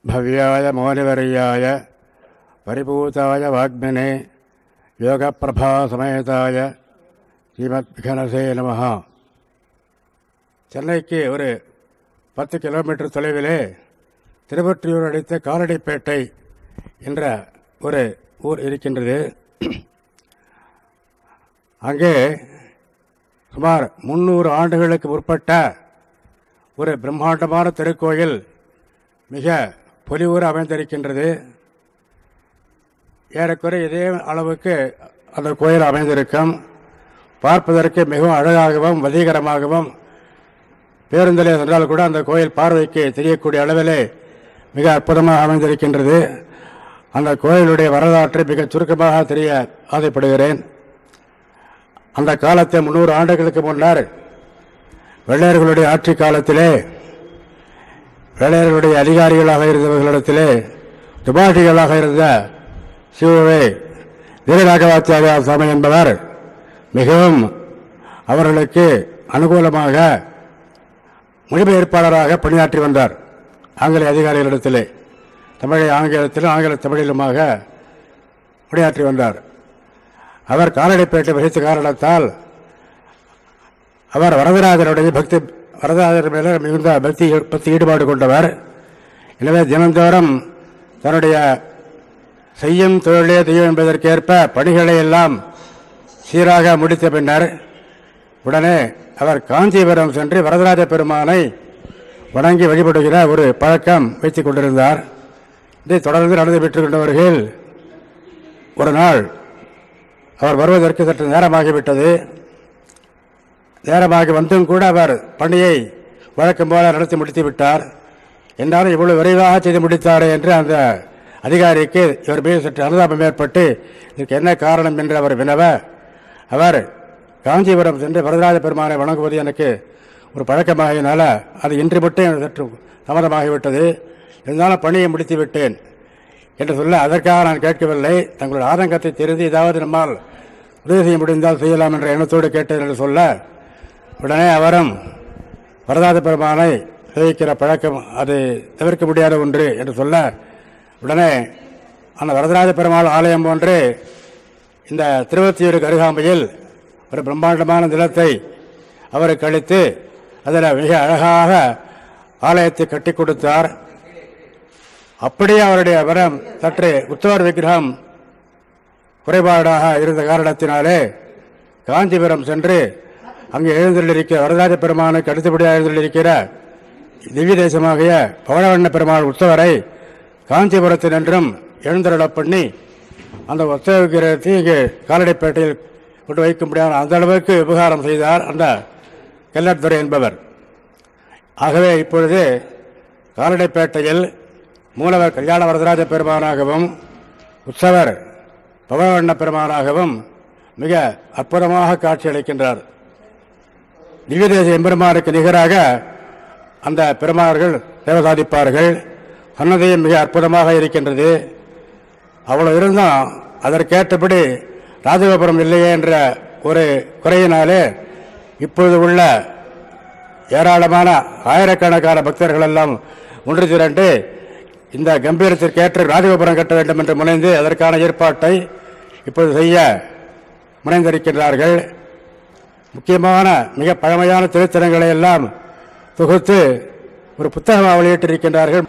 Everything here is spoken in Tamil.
भव्याय मौलिवर्याय परिपूताय वाग्मिने योगप्रभा समेताय श्रीमद्विघ्नसे नमः. சென்னைக்கு ஒரு 10 கிலோமீட்டர் தொலைவிலே திருவொற்றியூர் அடுத்த காலடிப்பேட்டை என்ற ஒரு ஊர் இருக்கின்றது. அங்கே சுமார் 300 ஆண்டுகளுக்கு முற்பட்ட ஒரு பிரம்மாண்டமான திருக்கோயில் மிக பொலிவுற அமைந்திருக்கின்றது. ஏறக்குறைய இதே அளவுக்கு அந்த கோயில் அமைந்திருக்கும். பார்ப்பதற்கு மிகவும் அழகாகவும் வசீகரமாகவும், பேருந்திலே சென்றால் கூட அந்த கோயில் பார்வைக்கு தெரியக்கூடிய அளவிலே மிக அற்புதமாக அமைந்திருக்கின்றது. அந்த கோயிலுடைய வரலாற்றை மிக சுருக்கமாக தெரிய ஆசைப்படுகிறேன். அந்த காலத்தை 300 ஆண்டுகளுக்கு முன்னர் வெள்ளையர்களுடைய ஆட்சி காலத்திலே வெள்ளையர்களுடைய அதிகாரிகளாக இருந்தவர்களிடத்திலே துபாஷிகளாக இருந்த சிவவே வீரராகவாச்சாரியா சுவாமி என்பவர் மிகவும் அவர்களுக்கு அனுகூலமாக மொழிபெயர்ப்பாளராக பணியாற்றி வந்தார். ஆங்கில அதிகாரிகளிடத்திலே தமிழை ஆங்கிலத்திலும் ஆங்கில தமிழிலுமாக பணியாற்றி வந்தார். அவர் காலடிப்பேட்டை வகித்த காரணத்தால் அவர் வரதராஜருடைய வரதராஜர் மேலே மிகுந்த பக்தி ஈடுபாடு கொண்டவர். எனவே தினந்தோறும் தன்னுடைய செய்யும் தொழிலே தெய்வம் என்பதற்கேற்ப பணிகளை எல்லாம் சீராக முடித்த பின்னர் உடனே அவர் காஞ்சிபுரம் சென்று வரதராஜ பெருமானை வணங்கி வழிபடுகிற ஒரு பழக்கம் வைத்துக் கொண்டிருந்தார். இதை தொடர்ந்து நடந்து பெற்றுக் கொண்டவர்கள் ஒரு நாள் அவர் வருவதற்கு சற்று நேரமாகிவிட்டது. நேரமாகி வந்தும் கூட அவர் பணியை வழக்கம் போல நடத்தி முடித்து விட்டார். என்றாலும் இவ்வளவு விரைவாக செய்து முடித்தாரே என்று அந்த அதிகாரிக்கு இவர் மீது சற்று அனுதாபம் ஏற்பட்டு இதற்கு என்ன காரணம் என்று அவர் வினவ, அவர் காஞ்சிபுரம் சென்று வரதராஜ பெருமானை வணங்குவது எனக்கு ஒரு பழக்கமாகினால அது இன்று மட்டும் சற்று தாமதமாகிவிட்டது, இருந்தாலும் பணியை முடித்து விட்டேன் என்று சொல்ல, அதற்காக நான் கேட்கவில்லை, தங்களுடைய ஆதங்கத்தை தெரிந்து ஏதாவது நம்மால் உதவி செய்ய முடிந்தால் செய்யலாம் என்ற எண்ணத்தோடு கேட்டேன் என்று சொல்ல, உடனே அவரும் வரதராஜ பெருமானை சேவிக்கிற பழக்கம் அது தவிர்க்க முடியாத ஒன்று என்று சொல்ல, உடனே அந்த வரதராஜ பெருமாள் ஆலயம் போன்று இந்த திருவொற்றியூருக்கு அருகாமையில் ஒரு பிரம்மாண்டமான நிலத்தை அவருக்கு அளித்து அதில் மிக அழகாக ஆலயத்தை கட்டி கொடுத்தார். அப்படியே அவருடைய வரம் சற்று உத்தவர் விக்கிரகம் குறைபாடாக இருந்த காரணத்தினாலே காஞ்சிபுரம் சென்று அங்கே எழுந்தள்ளிருக்கிற வரதராஜ பெருமானுக்கு அடுத்தபடியாக எழுந்தள்ளிருக்கிற திவ்ய தேசமாகிய பவளவண்ண பெருமாள் உற்சவரை காஞ்சிபுரத்தில் என்றும் எழுந்தருளப் பண்ணி அந்த உற்சவ விக்கிரகத்தை இங்கே காலடிப்பேட்டையில் கொண்டு வைக்கும்படியான அந்த அளவுக்கு விவகாரம் செய்தார் அந்த கெல்லத்துறை என்பவர். ஆகவே இப்பொழுது காலடிப்பேட்டையில் மூலவர் கல்யாண வரதராஜ பெருமானாகவும் உற்சவர் பவளவண்ண பெருமானாகவும் மிக அற்புதமாக காட்சியளிக்கின்றார். திவ்யதேச எம்பெருமானுக்கு நிகராக அந்த பெருமார்கள் தேவசாதிப்பார்கள். சன்னதியும் மிக அற்புதமாக இருக்கின்றது. அவ்வளவு இருந்தும் அதற்கேற்றபடி ராஜகோபுரம் இல்லையே என்ற ஒரு குறையினாலே இப்பொழுது உள்ள ஏராளமான ஆயிரக்கணக்கான பக்தர்கள் எல்லாம் ஒன்று திரண்டு இந்த கம்பீரத்திற்கேற்ற ராஜகோபுரம் கட்ட வேண்டும் என்று முனைந்து அதற்கான ஏற்பாட்டை இப்பொழுது செய்ய முனைந்திருக்கின்றார்கள். முக்கியமான மிக பழமையான திருத்தலங்களை எல்லாம் தொகுத்து ஒரு புத்தகமாக வெளியிட்டிருக்கின்றார்கள்.